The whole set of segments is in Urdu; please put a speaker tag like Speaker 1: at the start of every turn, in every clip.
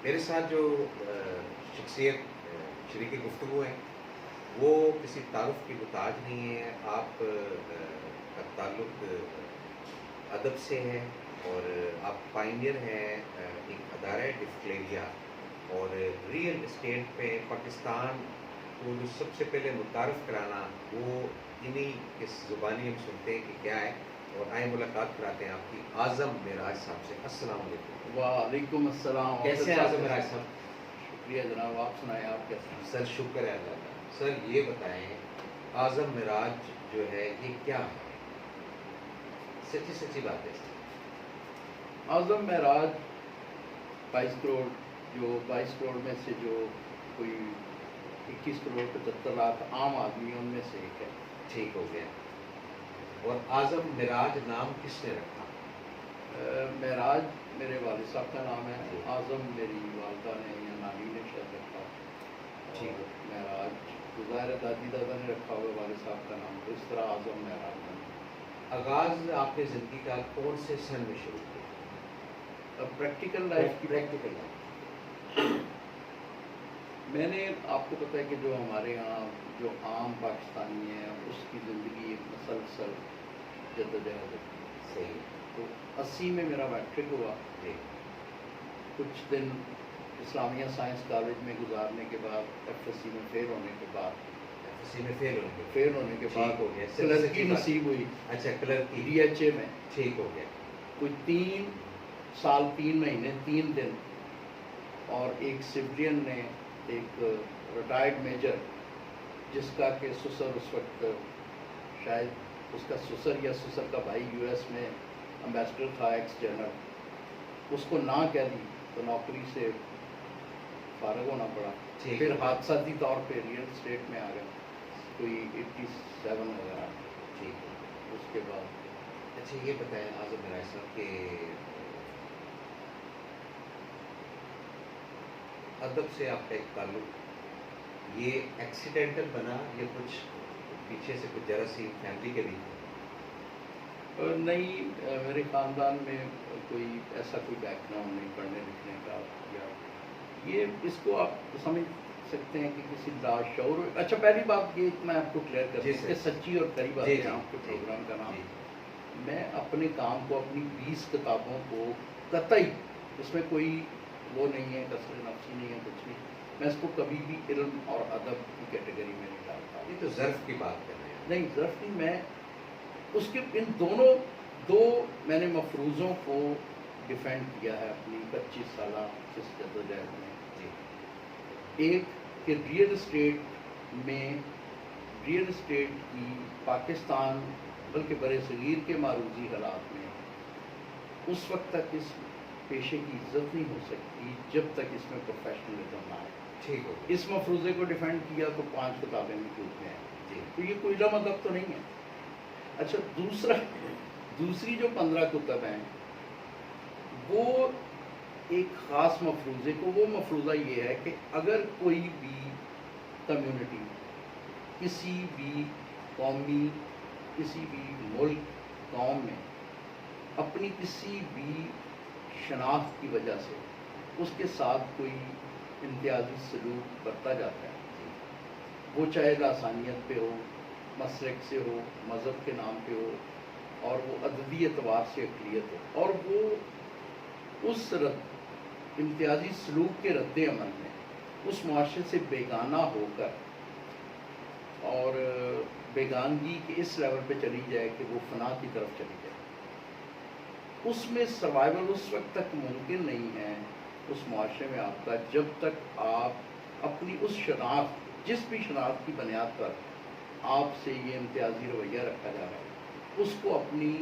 Speaker 1: میرے ساتھ جو شخصیت شریک گفتگو ہے وہ کسی تعارف کی محتاج نہیں ہے. آپ کا تعلق ادب سے ہے اور آپ پائنیئر ہیں ایک ادارہ ڈسکلیریا اور ریئل اسٹیٹ پہ پاکستان کو جو سب سے پہلے متعارف کرانا وہ انہی اس زبانی ہم سنتے ہیں کہ کیا ہے. اور آئے ملاقات کراتے ہیں آپ کی اعظم معراج صاحب سے. السلام علیکم.
Speaker 2: وعلیکم السلام.
Speaker 1: کیسے ہیں اعظم معراج صاحب؟
Speaker 2: شکریہ جناب, آپ سنائیں آپ کیسے ہیں؟
Speaker 1: سر شکر ہے اللہ کا. سر یہ بتائیں اعظم معراج جو ہے یہ کیا ہے؟ سچی سچی بات ہے.
Speaker 2: اعظم معراج 22 کروڑ جو 22 کروڑ میں سے جو کوئی 21 کروڑ 75 لاکھ عام آدمی ان میں سے ایک ہے.
Speaker 1: ٹھیک ہو گیا. اور اعظم معراج نام کس نے رکھا؟
Speaker 2: معراج میرے والد صاحب کا نام ہے. اعظم میری والدہ نے یا نانی نے شاید رکھا.
Speaker 1: ٹھیک.
Speaker 2: معراج ظاہر دادی دادا نے رکھا ہوا والد صاحب کا نام, تو اس طرح اعظم معراج نام.
Speaker 1: آغاز آپ نے زندگی کا کون سے سن میں شروع کیا؟
Speaker 2: پریکٹیکل لائف کی
Speaker 1: پریکٹیکل لائف.
Speaker 2: میں نے, آپ کو پتہ ہے کہ جو ہمارے ہاں جو عام پاکستانی ہیں اس کی زندگی ایک مسلسل جدوجہد ہوتی ہے.
Speaker 1: صحیح.
Speaker 2: تو 80 میں میرا میٹرک ہوا. کچھ دن اسلامیہ سائنس کالج میں گزارنے کے بعد ایف ایس سی میں فیل ہونے کے بعد
Speaker 1: ہو گیا.
Speaker 2: کلرکی نصیب ہوئی.
Speaker 1: اچھا کلرکی
Speaker 2: ڈی ایچ اے میں.
Speaker 1: ٹھیک ہو گیا.
Speaker 2: کوئی 3 سال 3 مہینے 3 دن اور ایک سویلین نے ایک ریٹائرڈ میجر جس کا کہ سسر اس وقت شاید اس کا سسر یا سسر کا بھائی یو ایس میں امبیسڈر تھا ایکس جنرل, اس کو نہ کہہ دی تو نوکری سے فارغ ہونا پڑا. پھر حادثاتی طور پہ ریئل اسٹیٹ میں آ گیا کوئی 87 وغیرہ.
Speaker 1: ٹھیک.
Speaker 2: اس کے بعد
Speaker 1: اچھا یہ بتائیں اعظم معراج صاحب کہ ادب سے آپ کا ایک تعلق یہ ایکسیڈنٹل بنا یا کچھ پیچھے سے کچھ ذرا سی فیملی کے بھی؟
Speaker 2: نہیں, میرے خاندان میں کوئی ایسا کوئی بیک گراؤنڈ نہیں پڑھنے لکھنے کا. یا یہ اس کو آپ سمجھ سکتے ہیں کہ کسی لاشعور. اچھا پہلی بات یہ میں آپ کو کلیئر کر دوں کہ سچی اور کڑی باتیں آپ کے پروگرام کا نام. میں اپنے کام کو اپنی 20 کتابوں کو قطعی اس میں کوئی وہ نہیں ہے, کثر نفسی نہیں ہے, کچھ نہیں. میں اس کو کبھی بھی علم اور ادب کی کیٹیگری میں نہیں ڈالتا.
Speaker 1: یہ تو ظرف کی بات کر رہے ہیں.
Speaker 2: نہیں ظرف نہیں, میں اس کے ان دونوں میں نے مفروضوں کو ڈیفینڈ کیا ہے اپنی 25 سالہ اس جدوجہد میں. ایک کہ ریئل اسٹیٹ کی پاکستان بلکہ برِ صغیر کے معروضی حالات میں اس وقت تک اس پیشے کی عزت نہیں ہو سکتی جب تک اس میں پروفیشنلزم نہ آئے.
Speaker 1: ٹھیک ہو.
Speaker 2: اس مفروضے کو ڈیفینڈ کیا تو 5 کتابیں بھی ٹوٹ گئے ہیں. تو یہ کوئی علم ادب تو نہیں ہے. اچھا دوسری جو 15 کتب ہیں وہ ایک خاص مفروضے کو, وہ مفروضہ یہ ہے کہ اگر کوئی بھی کمیونٹی کسی بھی قومی کسی بھی ملک قوم میں اپنی کسی بھی شناخت کی وجہ سے اس کے ساتھ کوئی امتیازی سلوک برتا جاتا ہے, وہ چاہے لسانیت پہ ہو, مسلک سے ہو, مذہب کے نام پہ ہو, اور وہ عددی اعتبار سے اقلیت ہو, اور وہ اس امتیازی سلوک کے رد عمل میں اس معاشرے سے بیگانہ ہو کر اور بیگانگی کے اس لیول پہ چلی جائے کہ وہ فنا کی طرف چلی جائے, اس میں سروائیول اس وقت تک ممکن نہیں ہے اس معاشرے میں آپ کا جب تک آپ اپنی اس شناخت, جس بھی شناخت کی بنیاد پر آپ سے یہ امتیازی رویہ رکھا جا رہا ہے, اس کو اپنی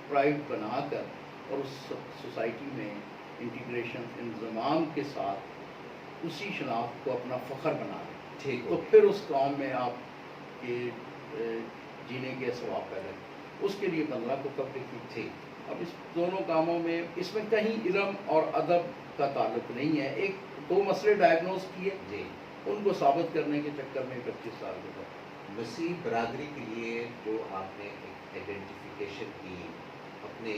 Speaker 2: پرائڈ بنا کر اور اس سوسائٹی میں انٹیگریشن انضمام کے ساتھ اسی شناخت کو اپنا فخر بنا لیں.
Speaker 1: ٹھیک.
Speaker 2: تو پھر اس قوم میں آپ کے جینے کے ثواب پیدا کریں. اس کے لیے 15 کو کب لکھی.
Speaker 1: ٹھیک.
Speaker 2: اب اس دونوں کاموں میں اس میں کہیں علم اور ادب کا تعلق نہیں ہے. 2 مسئلے ڈائگنوز کیے, ان کو ثابت کرنے کے چکر میں 25 سال گزر.
Speaker 1: مسیح برادری کے لیے جو آپ نے ایک آئیڈینٹیفیکیشن کی اپنے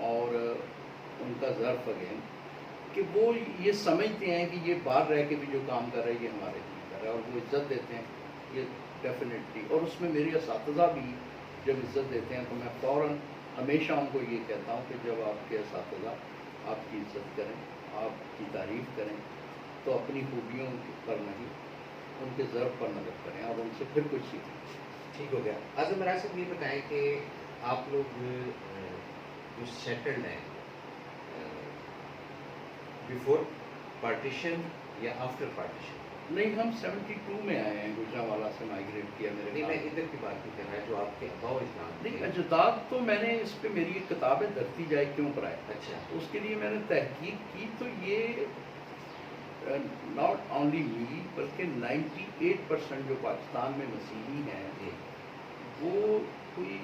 Speaker 2: اور ان کا ظرف اگین کہ وہ یہ سمجھتے ہیں کہ یہ باہر رہ کے بھی جو کام کر رہے ہیں یہ ہمارے لیے کر رہا ہے، اور وہ عزت دیتے ہیں یہ ڈیفینیٹلی. اور اس میں میرے اساتذہ بھی جب عزت دیتے ہیں تو میں فوراً ہمیشہ ان کو یہ کہتا ہوں کہ جب آپ کے اساتذہ آپ کی عزت کریں، آپ کی تعریف کریں، تو اپنی خوبیوں پر نہیں ان کے ضرب پر نظر کریں اور ان سے پھر کچھ سیکھیں.
Speaker 1: ٹھیک ہو گیا. اعظم مراج صاحب یہ بتائیں کہ آپ لوگ جو سیٹلڈ ہیں بیفور پارٹیشن یا آفٹر پارٹیشن؟
Speaker 2: نہیں، ہم 72 میں آئے ہیں، گجرانوالہ سے مائیگریٹ کیا میرے
Speaker 1: نہیں، میں
Speaker 2: خیال.
Speaker 1: ادھر کی بات نہیں کر رہا جو آپ کے ابا و اجداد
Speaker 2: نہیں،
Speaker 1: تھے.
Speaker 2: اجداد تو میں نے اس پہ میری ایک کتاب ہے دھرتی جائے کیوں پر آئے،
Speaker 1: اچھا.
Speaker 2: اس کے لیے میں نے تحقیق کی تو یہ ناٹ اونلی می بلکہ 98% جو پاکستان میں مسیحی ہیں
Speaker 1: جی
Speaker 2: وہ کوئی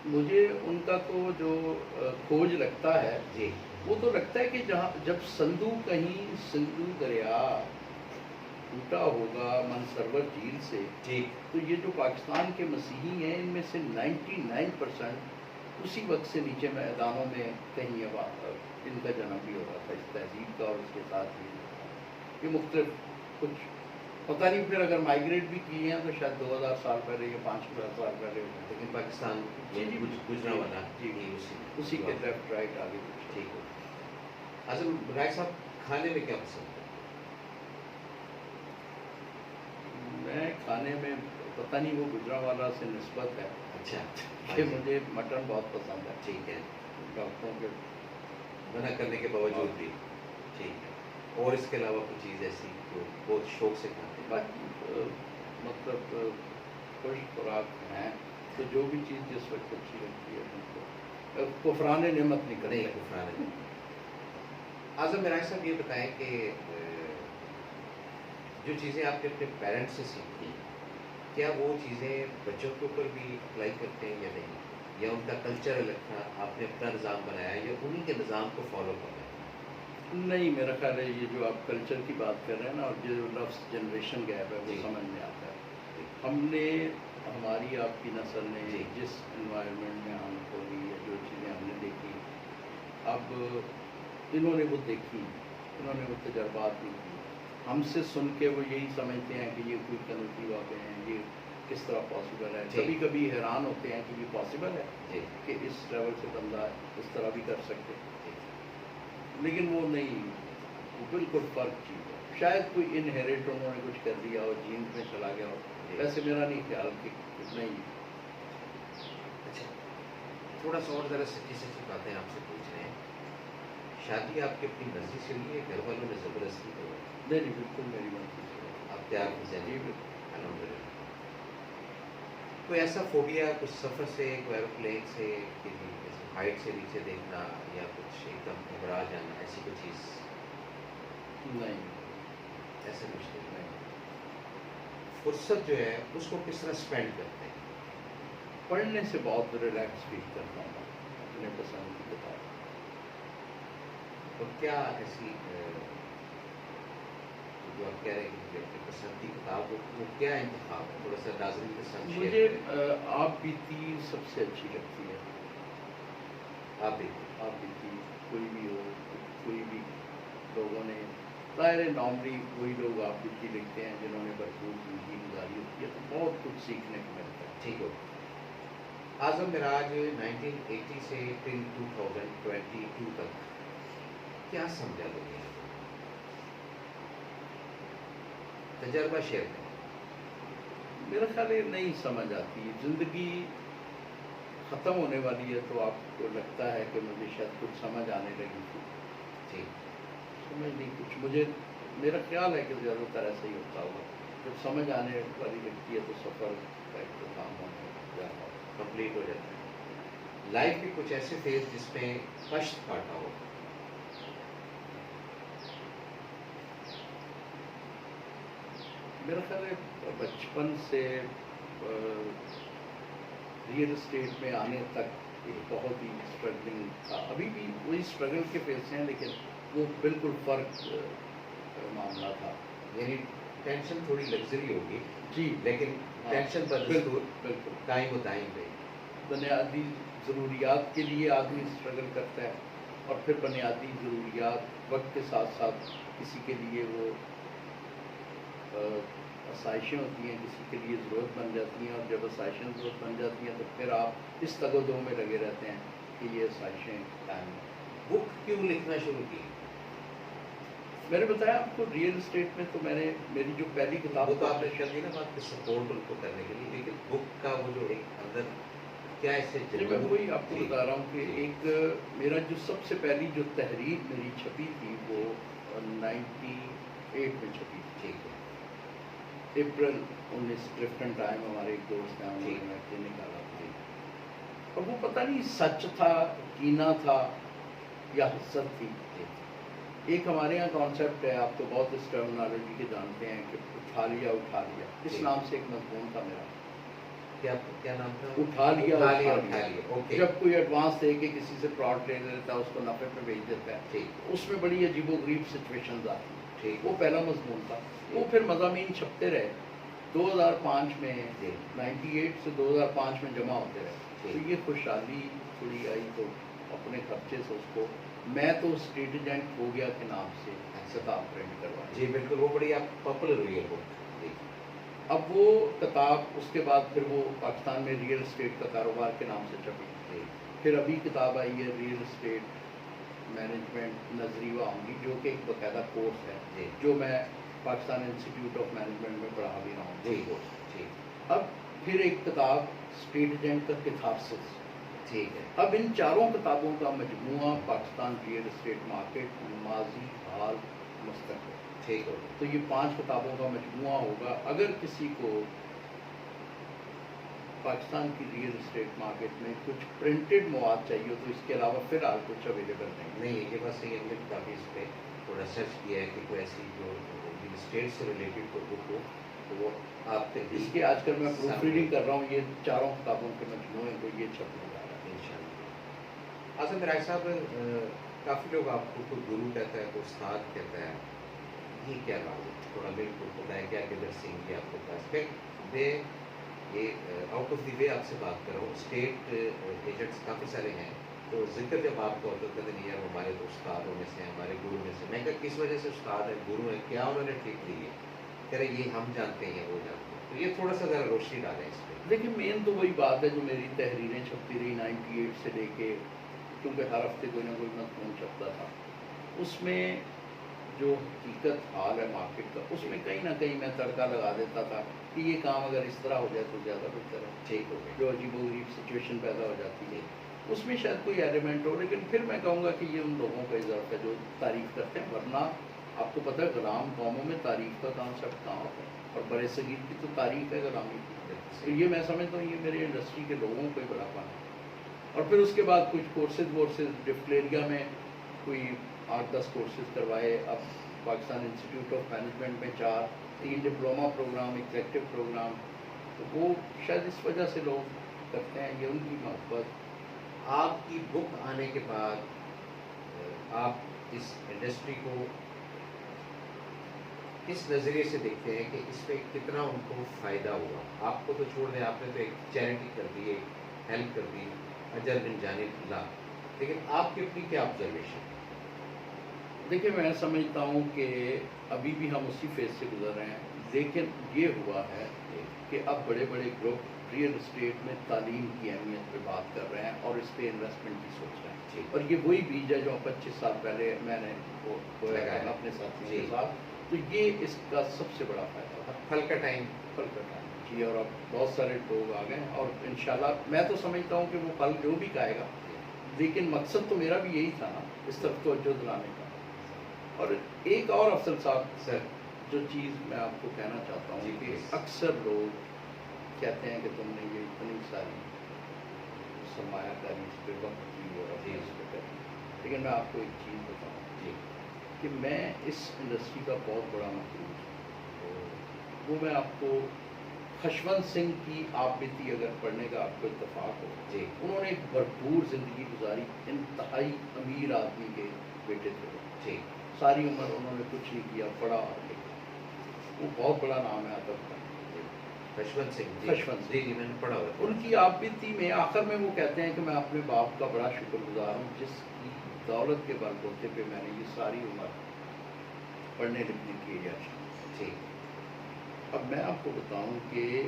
Speaker 2: مجھے ان کا تو جو کھوج لگتا ہے
Speaker 1: جی
Speaker 2: وہ تو لگتا ہے کہ جہاں جب سندھو کہیں سندھو دریا ٹوٹا ہوگا منسرور جھیل سے،
Speaker 1: جی
Speaker 2: تو یہ جو پاکستان کے مسیحی ہیں ان میں سے 99% اسی وقت سے نیچے میدانوں میں کہیں ان کا جنم بھی ہو رہا تھا اس تہذیب کا، اور اس کے ساتھ یہ مختلف کچھ پتہ نہیں. پھر اگر مائیگریٹ بھی کیے ہیں تو شاید 2000 سال پہلے یا 5000 سال پہلے ہوتے ہیں.
Speaker 1: لیکن پاکستان
Speaker 2: جی جی
Speaker 1: گجرانوالہ
Speaker 2: جی
Speaker 1: جی
Speaker 2: اسی کے لیفٹ رائٹ آگے کچھ.
Speaker 1: ٹھیک ہو. اعظم مراج صاحب کھانے میں کیا پسند ہے؟
Speaker 2: میں کھانے میں پتہ نہیں وہ گجرانوالہ سے نسبت ہے
Speaker 1: اچھا
Speaker 2: کہ مجھے مٹن بہت پسند ہے.
Speaker 1: ٹھیک ہے.
Speaker 2: ڈاکٹروں کے
Speaker 1: منع کرنے کے باوجود بھی ٹھیک ہے. اور اس کے علاوہ کوئی چیز ایسی جو بہت شوق سے کھاتے ہیں؟
Speaker 2: باقی مطلب خشک خوراک ہیں تو جو بھی چیز جس وقت اچھی لگتی ہے ان کو کفران نعمت نہیں کرتے.
Speaker 1: نہیں کفران نہیں. اعظم مراج صاحب یہ بتائیں کہ جو چیزیں آپ نے اپنے پیرنٹس سے سیکھی کیا وہ چیزیں بچوں کے اوپر بھی اپلائی کرتے ہیں یا نہیں، یا ان کا کلچر الگ تھا آپ نے اپنا نظام بنایا یا انہی کے نظام کو فالو کر رہے ہیں؟
Speaker 2: نہیں، میرا خیال ہے یہ جو آپ کلچر کی بات کر رہے ہیں نا اور جو لفظ جنریشن گیپ ہے وہ
Speaker 1: جی.
Speaker 2: سمجھ میں آتا ہے. ہم نے ہماری آپ کی نسل نے
Speaker 1: جی.
Speaker 2: جس انوائرمنٹ میں ہم ہوئی یا جو چیزیں ہم نے دیکھی، اب انہوں نے وہ دیکھی، انہوں نے وہ تجربات نہیں کی. ہم سے سن کے وہ یہی سمجھتے ہیں کہ یہ کوئی قنوتی واقع ہیں، یہ کس طرح پاسبل ہے.
Speaker 1: جی.
Speaker 2: کبھی کبھی حیران ہوتے ہیں کہ یہ پاسبل ہے
Speaker 1: جی
Speaker 2: کہ اس لیول سے بندہ اس طرح بھی کر سکتے.
Speaker 1: جی
Speaker 2: لیکن وہ نہیں، وہ بالکل فرق چیز ہے. شاید کوئی انہیریٹ انہوں نے کچھ کر دیا ہو، جین میں چلا گیا ہو. ویسے میرا نہیں خیال کہ نہیں.
Speaker 1: اچھا تھوڑا سا اور ذرا سچی سچی باتیں آپ سے پوچھ رہے ہیں. شادی آپ کی اپنی مرضی سے ہوئی ہے گھر والوں نے زبردستی کروائی؟
Speaker 2: نہیں بالکل میری مرضی سے.
Speaker 1: آپ تیار کی
Speaker 2: جی
Speaker 1: جائیں؟
Speaker 2: بالکل.
Speaker 1: الحمد للہ. کوئی ایسا فوبیا کچھ سفر سے کوئی ایروپلین سے کہ ہائٹ سے نیچے دیکھنا یا کچھ ایک دم گھبرا جانا ایسی کوئی چیز؟
Speaker 2: نہیں.
Speaker 1: ایسا کچھ نہیں. فرصت جو ہے اس کو کس طرح اسپینڈ کرتے ہیں؟
Speaker 2: پڑھنے سے بہت ریلیکس فیل کرتا ہوں اپنے پسند کی کتاب.
Speaker 1: اور کیا ایسی جو آپ کہہ رہے ہیں کہ اپنی پسند کی کتاب وہ کیا انتخاب ہے؟ تھوڑا سا ناظرین کے ساتھ شیئر
Speaker 2: مجھے
Speaker 1: کریں.
Speaker 2: آپ بیتی سب سے اچھی لگتی ہے.
Speaker 1: آپ بھی
Speaker 2: آپ بیتی کوئی بھی ہو، کوئی بھی لوگوں نے ظاہر نارملی وہی لوگ آپ بیتی لکھتے ہیں جنہوں نے بھرپور زندگی گزاری ہوتی ہے تو بہت کچھ سیکھنے کو ملتا ہے.
Speaker 1: ٹھیک ہو. اعظم مراج 1980 سے ٹل 2022 تک کیا سمجھا دنیا کو؟ تجربہ شیئر کریں.
Speaker 2: میرا خیال ہے نہیں سمجھ آتی. زندگی ختم ہونے والی ہے تو آپ کو لگتا ہے کہ مجھے شاید کچھ سمجھ آنے لگی تھی.
Speaker 1: جی
Speaker 2: سمجھ نہیں کچھ. مجھے میرا خیال ہے کہ زیادہ تر ایسا ہی ہوتا ہوگا. جب سمجھ آنے والی لگتی ہے تو سفر کا اختتام ہونے جاتا ہے.
Speaker 1: کمپلیٹ ہو جاتا ہے. لائف کے کچھ ایسے فیز جس میں کشت کاٹا ہو؟
Speaker 2: میرا خیال ہے بچپن سے ریئل اسٹیٹ میں آنے تک ایک بہت ہی اسٹرگلنگ تھا. ابھی بھی وہی اسٹرگل کے فیز ہیں لیکن وہ بالکل فرق معاملہ تھا.
Speaker 1: یعنی ٹینشن تھوڑی لگژری ہوگی
Speaker 2: جی
Speaker 1: لیکن
Speaker 2: ہاں،
Speaker 1: ٹینشن پر
Speaker 2: بالکل بالکل
Speaker 1: ٹائم و ٹائم پہ
Speaker 2: بنیادی ضروریات کے لیے آدمی اسٹرگل کرتا ہے اور پھر بنیادی ضروریات وقت کے ساتھ ساتھ کسی کے لیے وہ آسائشیں ہوتی ہیں، کسی کے لیے ضرورت بن جاتی ہیں، اور جب آسائشیں ضرورت بن جاتی ہیں تو پھر آپ اس تگ و دو میں لگے رہتے ہیں کہ یہ آسائشیں قائم ہیں۔
Speaker 1: بک کیوں لکھنا شروع کی؟
Speaker 2: میں نے بتایا آپ کو ریئل اسٹیٹ میں تو میں نے میری جو پہلی کتاب
Speaker 1: وہ تو آپ نے کر دی نا بات کہ سپورٹ ان کو کرنے کے لیے، لیکن بک کا وہ جو ایک اندر کیا ایسے
Speaker 2: میں وہی آپ کو
Speaker 1: جی،
Speaker 2: بتا رہا ہوں کہ
Speaker 1: جی،
Speaker 2: ایک میرا جو سب سے پہلی جو تحریر میری چھپی تھی وہ 98 میں چھپی تھی،
Speaker 1: ٹھیک ہے،
Speaker 2: اپریل 19 کلفٹن ٹائم ہمارے ایک دوست ہیں انہوں
Speaker 1: ٹھیک
Speaker 2: نے کے نکالا تھا، اور وہ پتہ نہیں سچ تھا، کینہ تھا یا حسد تھی۔ ایک ہمارے یہاں کانسیپٹ ہے، آپ تو بہت اس ٹرمنالوجی کے جانتے ہیں، کہ اٹھا لیا، اس
Speaker 1: جی۔
Speaker 2: نام سے ایک مضمون تھا میرا،
Speaker 1: کیا نام تھا؟
Speaker 2: اٹھا لیا،
Speaker 1: اوکے،
Speaker 2: جب کوئی ایڈوانس دے کے کسی سے پلاٹ لے لیتا ہے اس کو نفع پہ بیچ دیتا ہے،
Speaker 1: ٹھیک،
Speaker 2: اس میں بڑی عجیب و غریب سچویشنز آتی ہیں،
Speaker 1: ٹھیک،
Speaker 2: وہ پہلا مضمون تھا۔ وہ پھر مضامین چھپتے رہے، 2005 میں،
Speaker 1: جی،
Speaker 2: 98 سے 2005 میں جمع ہوتے رہے،
Speaker 1: جی۔
Speaker 2: تو یہ خوشحالی تھوڑی آئی تو اپنے خرچے سے اس کو میں تو اسٹیٹ ایجنٹ ہو گیا کے نام سے کتاب پرنٹ کروائی۔
Speaker 1: جی بالکل، وہ بڑی آپ پاپولر ہوئی ہے بک، جی،
Speaker 2: اب وہ کتاب اس کے بعد پھر وہ پاکستان میں ریئل اسٹیٹ کا کاروبار کے نام سے چھپی،
Speaker 1: جی،
Speaker 2: پھر ابھی کتاب آئی ہے ریئل اسٹیٹ مینجمنٹ نظری و عملی، جو کہ ایک باقاعدہ کورس ہے،
Speaker 1: جی،
Speaker 2: جو میں پاکستان انسٹیٹیوٹ آف مینجمنٹ میں پڑھا بھی رہا ہوں،
Speaker 1: جی،
Speaker 2: کورس۔
Speaker 1: جی،
Speaker 2: اب پھر ایک کتاب اسٹیٹ ایجنٹ کا کتھارسس،
Speaker 1: ٹھیک ہے،
Speaker 2: اب ان چاروں کتابوں کا مجموعہ پاکستان ریئل اسٹیٹ مارکیٹ، ماضی، حال، مستقبل،
Speaker 1: ٹھیک ہو،
Speaker 2: تو یہ 5 کتابوں کا مجموعہ ہوگا۔ اگر کسی کو پاکستان کی ریئل اسٹیٹ مارکیٹ میں کچھ پرنٹڈ مواد چاہیے ہو تو اس کے علاوہ فی الحال کچھ اویلیبل نہیں۔
Speaker 1: یہ بس یہ ہم نے کافی اس پہ تھوڑا سرچ کیا ہے کہ کوئی ایسی جو ریل اسٹیٹ سے ریلیٹڈ کوئی بک ہو تو وہ آپ تک
Speaker 2: اس کے آج کل میں پروف ریڈنگ کر رہا ہوں، یہ چاروں کتابوں کے مجموعے کو یہ چھپنے جا رہا ہے
Speaker 1: انشاءاللہ۔ اصل میرا صاحب کافی لوگ آپ کو کوئی گرو کہتا ہے، کوئی استاد کہتا ہے، یہ کیا بات ہے؟ تھوڑا بالکل بتائیں کیا کدھر سنگھ کی آپ کے پاس میں یہ آؤٹ آف دی وے آپ سے بات کر رہا ہوں، اسٹیٹ ایجنٹس کافی سارے ہیں، تو ذکر جب آپ کا ہوتا تھا نہیں یار ہمارے تو استادوں میں سے ہیں، ہمارے گرو میں سے، میں کہا کس وجہ سے استاد ہے، گرو ہے، کیا انہوں نے ٹھیک دی ہے؟ کہہ رہے یہ ہم جانتے ہیں، وہ جانتے ہیں، تو یہ تھوڑا سا ذرا روشنی ڈالیں اس پہ۔
Speaker 2: دیکھیں مین تو وہی بات ہے جو میری تحریریں چھپتی رہی 98 سے لے کے، کیونکہ ہر ہفتے کوئی نہ کوئی مضمون چھپتا تھا، اس میں جو حقیقت حال ہے مارکیٹ کا، اس میں کہیں نہ کہیں میں تڑکا لگا دیتا تھا کہ یہ کام اگر اس طرح ہو جائے تو زیادہ بہتر ہے،
Speaker 1: ٹھیک ہو گیا،
Speaker 2: جو عجیب و غریب سچویشن پیدا ہو جاتی ہے اس میں شاید کوئی ایلیمنٹ ہو، لیکن پھر میں کہوں گا کہ یہ ان لوگوں کا اضافہ ہے جو تعریف کرتے ہیں، ورنہ آپ کو پتہ ہے غلام قوموں میں تعریف کا کانسیپٹ کہاں ہوتا ہے، اور برِ صغیر کی تو تعریف ہے غلامی کی، تو یہ میں سمجھتا ہوں یہ میرے انڈسٹری کے لوگوں کو ہی بڑا پانا ہے۔ اور پھر اس کے بعد کچھ کورسز ڈفلیریا میں کوئی 8-10 کورسز کروائے، اب پاکستان انسٹیٹیوٹ آف مینجمنٹ میں 3 ڈپلومہ پروگرام، ایگزیکٹو پروگرام، تو وہ شاید اس وجہ سے لوگ کرتے ہیں، یہ ان کی محبت۔
Speaker 1: آپ کی بک آنے کے بعد آپ اس انڈسٹری کو کس نظریے سے دیکھتے ہیں کہ اس میں کتنا ان کو فائدہ ہوا؟ آپ کو تو چھوڑ دیں، آپ نے تو ایک چیریٹی کر دی، ایک ہیلپ کر دی، اجر من جانب اللہ، لیکن آپ کی اپنی کیا آبزرویشن؟
Speaker 2: دیکھیں میں سمجھتا ہوں کہ ابھی بھی ہم اسی فیز سے گزر رہے ہیں، لیکن یہ ہوا ہے کہ اب بڑے بڑے گروپ ریئل اسٹیٹ میں تعلیم کی اہمیت پہ بات کر رہے ہیں اور اس پہ انویسٹمنٹ کی سوچ رہے ہیں، اور یہ وہی بیج ہے جو 25 سال پہلے میں نے اپنے ساتھیوں کے ساتھ، تو یہ اس کا سب سے بڑا فائدہ تھا،
Speaker 1: پھل کا ٹائم
Speaker 2: جی، اور اب بہت سارے لوگ آ گئے ہیں، اور انشاءاللہ میں تو سمجھتا ہوں کہ وہ پھل جو بھی کھائے گا، لیکن مقصد تو میرا بھی یہی تھا نا، اس طرف توجہ دلانے کا۔ اور ایک اور افضل صاحب
Speaker 1: سر،
Speaker 2: جو چیز میں آپ کو کہنا چاہتا ہوں کہ
Speaker 1: please۔
Speaker 2: اکثر لوگ کہتے ہیں کہ تم نے یہ اتنی ساری سرمایہ کاری اس پہ وقت کی اور
Speaker 1: جی،
Speaker 2: اس پہ کری، لیکن میں آپ کو ایک چیز بتاؤں
Speaker 1: جی،
Speaker 2: کہ میں اس انڈسٹری کا بہت بڑا مخلوق ہوں، وہ میں آپ کو خشونت سنگھ کی آپ بیتی اگر پڑھنے کا آپ کو اتفاق ہو،
Speaker 1: جی،
Speaker 2: انہوں نے ایک بھرپور زندگی گزاری، انتہائی امیر آدمی کے بیٹے تھے،
Speaker 1: جی،
Speaker 2: ساری عمر انہوں نے کچھ نہیں کیا، پڑھا اور لکھا، وہ بہت بڑا نام ہے ادب کا،
Speaker 1: خشونت سنگھ جی
Speaker 2: خشونت سنگھ۔
Speaker 1: جی جی میں نے پڑھا ہوا تھا
Speaker 2: ان کی آپ بیتی میں آخر میں وہ کہتے ہیں کہ میں اپنے باپ کا بڑا شکر گزار ہوں جس کی دولت کے بلبوتے پہ میں نے یہ ساری عمر پڑھنے لکھنے کی اجازت۔
Speaker 1: جی
Speaker 2: اب میں آپ کو بتاؤں کہ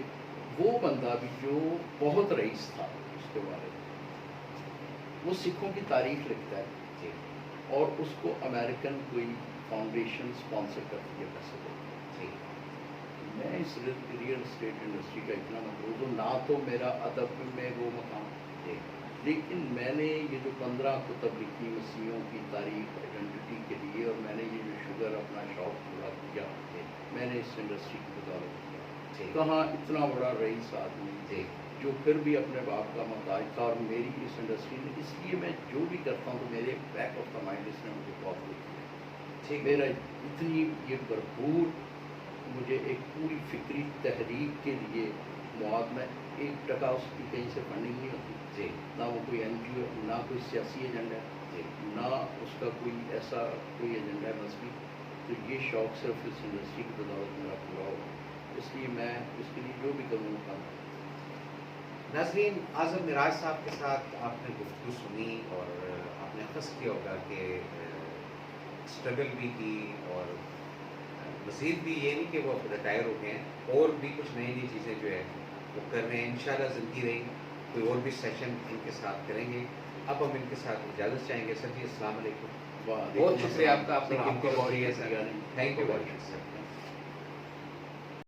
Speaker 2: وہ بندہ بھی جو بہت رئیس تھا اس کے بارے میں، وہ سکھوں کی تاریخ لکھتا ہے
Speaker 1: جی
Speaker 2: اور اس کو امریکن کوئی فاؤنڈیشن اسپانسر کرتی ہے پیسے دیتی ہے۔
Speaker 1: جی
Speaker 2: میں اس ریئل اسٹیٹ انڈسٹری کا اتنا مقروض ہوں، نہ تو میرا ادب میں وہ مقام،
Speaker 1: جی
Speaker 2: لیکن میں نے یہ جو 15 کتب لکھی مسیحیوں کی تاریخ آئیڈینٹی کے لیے، اور میں نے یہ جو شوگر اپنا شوق پورا کیا، میں نے اس انڈسٹری کی بدولت کیا۔
Speaker 1: جی
Speaker 2: کہاں اتنا بڑا رئیس آدمی
Speaker 1: جی
Speaker 2: جو پھر بھی اپنے باپ کا محتاج تھا، اور میری اس انڈسٹری نے، اس لیے میں جو بھی کرتا ہوں تو میرے بیک آف دا مائنڈ اس نے مجھے بہت کچھ دیا۔
Speaker 1: ٹھیک
Speaker 2: میرا اتنی یہ بھرپور مجھے ایک پوری فکری تحریک کے لیے مواد میں 1% اس کی کہیں سے فنڈنگ نہیں ہوتی،
Speaker 1: جی
Speaker 2: نہ وہ کوئی این جی او، نہ کوئی سیاسی ایجنڈا ہے،
Speaker 1: جی
Speaker 2: نہ اس کا کوئی ایسا کوئی ایجنڈا ہے مذہبی۔ تو یہ شوق صرف اس انڈسٹری کی بدولت میرا پورا ہو، اس لیے میں اس کے لیے جو بھی کروں گا۔
Speaker 1: ناظرین، اعظم معراج صاحب کے ساتھ آپ نے گفتگو سنی اور آپ نے اخذ کیا ہوگا کہ اسٹرگل بھی کی، اور مزید بھی یہ نہیں کہ وہ ریٹائر ہو گئے ہیں، اور بھی کچھ نئی نئی چیزیں جو ہے وہ کر رہے ہیں۔ انشاءاللہ زندگی رہی کوئی اور بھی سیشن ان کے ساتھ کریں گے۔ اب ہم ان کے ساتھ اجازت چاہیں گے۔ سر جی السلام علیکم، بہت شکریہ آپ کا، آپ نے قیمتی وقت دیا sir, thank you very much sir.